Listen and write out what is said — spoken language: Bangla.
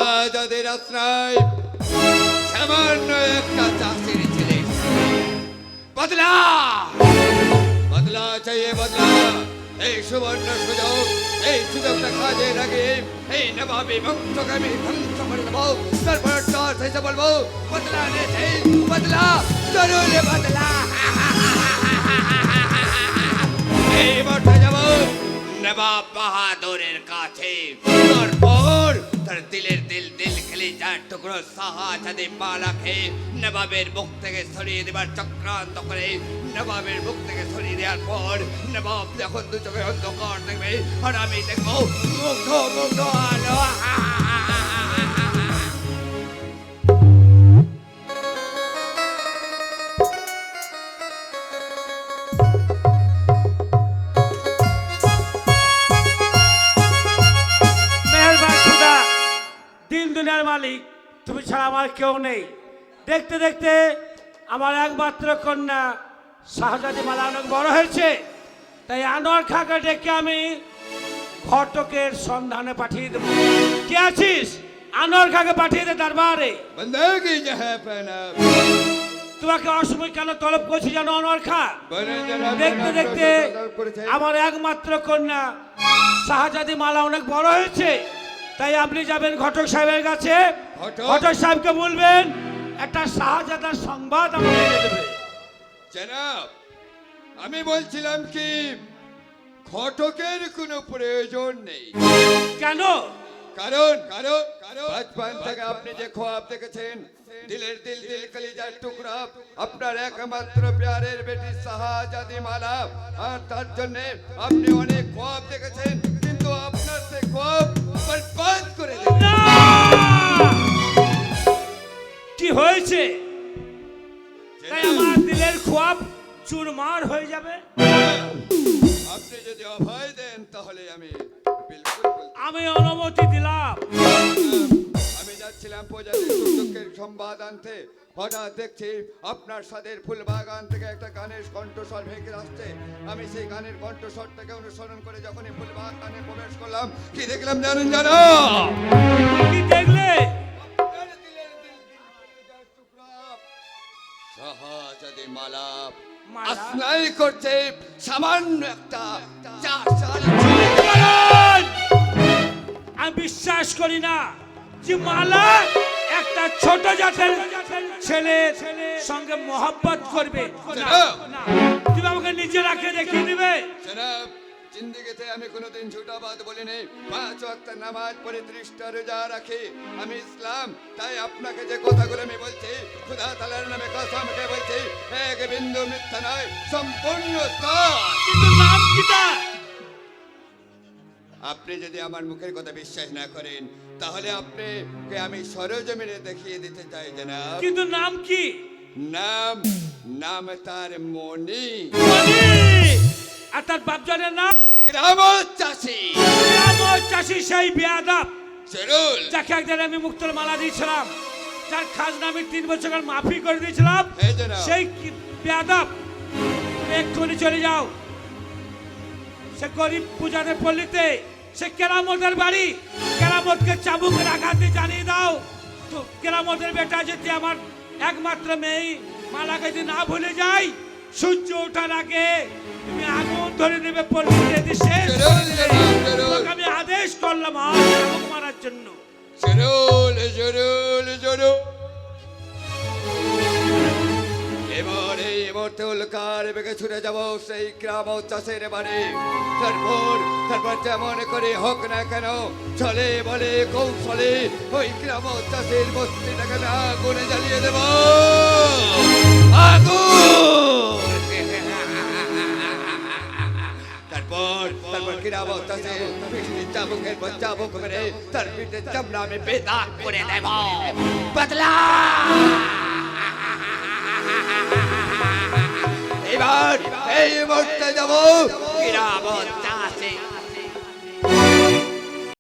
শাহজাদের আশ্রয় সামান্য একটা চাষির ছেলে। বদলা বদলা চাইয়ে বদলা। এই সুবর্ণ সুযোগ, এই সুযোগটা কাজে লাগে এই নবাবী বংশকে আমি ধ্বংস করে দেবো। তারপর টস এসে বলবো বদলা নেছে, বদলা জরুরি বদলা। এই বর্ষা যাব নবাব বাহাদুরের কাছে। তারপর তার দিলের দিল খেলে যার টুকরো শাহজাদে মালাকে নবাবের মুখ থেকে সরিয়ে দেবার চক্রান্ত করে নবাবের মুখ থেকে সরিয়ে দেওয়ার পর নবাব যখন দু চোখে অন্ধকার দেখবে আর আমি দেখবো মুগ্ধ মুগ্ধ আলো। দুনিয়ার মালিক তুমি ছাড়া আমার কেউ নেই। দেখতে দেখতে আমার একমাত্র কন্যা শাহজাদি মালা অনেক বড় হয়েছে, তাই আনোয়ার খাঁকে ডেকে আমি ঘটকের সন্ধানে পাঠিয়ে দেবো। কে আছিস? আনোয়ার খাঁকে পাঠিয়ে দে দরবারে। তোমাকে অসময় কেন তলব করছি জানো আনোয়ার খাঁ? দেখতে দেখতে আমার একমাত্র কন্যা শাহজাদি মালা অনেক বড় হয়েছে, তাই আপনি যাবেন ঘটক সাহেবের কাছে। ঘটক সাহেবকে বলবেন একটা শাহজাদার সংবাদ আমাকে এনে দেবে। জনাব, আমি বলছিলাম কি ঘটকের কোনো প্রয়োজন নেই। কেন? কারণ কারণ বাচপান থেকে আপনি যে খোয়াব দেখেছেন, দিলের দিল কলিজার টুকরা, আপনার একমাত্র প্যারের বেটি শাহজাদি মালা, আর তার জন্য আপনি অনেক খোয়াব দেখেছেন, কিন্তু আপনার সে খোয়াব বরবাদ করে দেবেন। কি হয়েছে? তাই আমার দিলের খোয়াব চুরমার হয়ে যাবে? আপনি যদি অভয় দেন তাহলে আমি আমি অনুমতি দিলাম। আমি যাচ্ছিলাম প্রজাতির সংবাদ আনতে, হঠাৎ দেখছি আপনার সাদের ফুল বাগান থেকে একটা গানের কণ্ঠস্বর ভেঙে আসছে। আমি সেই গানের কণ্ঠস্বরটাকে অনুসরণ করে যখনই ফুল বাগানে প্রবেশ করলাম, কি দেখলাম জানেন? জানো কি দেখলে? শাহজাদি মালা আসনাই করছে সামান্য একটা চাষার। আমি বিশ্বাস করি না যে মালা একটা ছোট জাতের ছেলের সঙ্গে মহব্বত করবে। তুমি আমাকে নিজে রাখে দেখিয়ে দিবে? জিন্দেগিতে আমি কোনোদিন ঝুটাবাদ বলিনি। 5 ওয়াক্ত নামাজ পড়ে 30টা রোজা রাখি, আমি ইসলাম। তাই আপনাকে যে কথাগুলো আমি বলছি খোদা তাআলার নামে কসম খেয়ে বলছি, এক বিন্দু মিথ্যা নয়, সম্পূর্ণ সত্য। কিন্তু নাম কি তার? আপনি যদি আমার মুখের কথা বিশ্বাস না করেন তাহলে আপনাকে আমি সরজমিনে দেখিয়ে দিতে চাই জনাব। কিন্তু নাম কি? নাম নাম তার মনি। আর তার বাপজানের নাম? গ্রামত চাষি। গ্রামত চাষি সেই বেয়াদব জরুল, যাকে একদিন আমি মুক্তর মালা দিয়েছিলাম, যার খাজনা আমি 3 বছর মাফি করে দিয়েছিলাম, সেই বেয়াদব। এক্ষুনি চলে যাও সে গরিব পূজাদের পল্লীতে, সে কেরামতের বাড়ি। কেরামতকে চাবুকের আঘাতে জানিয়ে দাও তো কেরামতের বেটা যদি আমার একমাত্র মেয়ে মালাকে যদি না ভুলে যাই, সূর্য ওঠার আগে তুমি আগুন ধরে নেবে পল্লীতে দেশে। আমি আদেশ করলাম আগুন মারার জন্য। জরুল জরুল জরুল। এবার এই মুহূর্তে উল্কার বেগে ছুটে যাব সেই গ্রাম চাষের বাড়ি। তারপর যেমন করে হোক না কেন চলে বলে কৌশলে ওই গ্রাম চাষের বস্তিটাকে আমি আগুনে জ্বালিয়ে দেব। আগুন! তারপর গ্রাম চাষের পিঠে চাবুকের পর চাবুক মেরে তার পিঠে চামড়া আমি বেদাগ করে দেব। বদলা! এবার এই মুহূর্তে যাব গ্রাম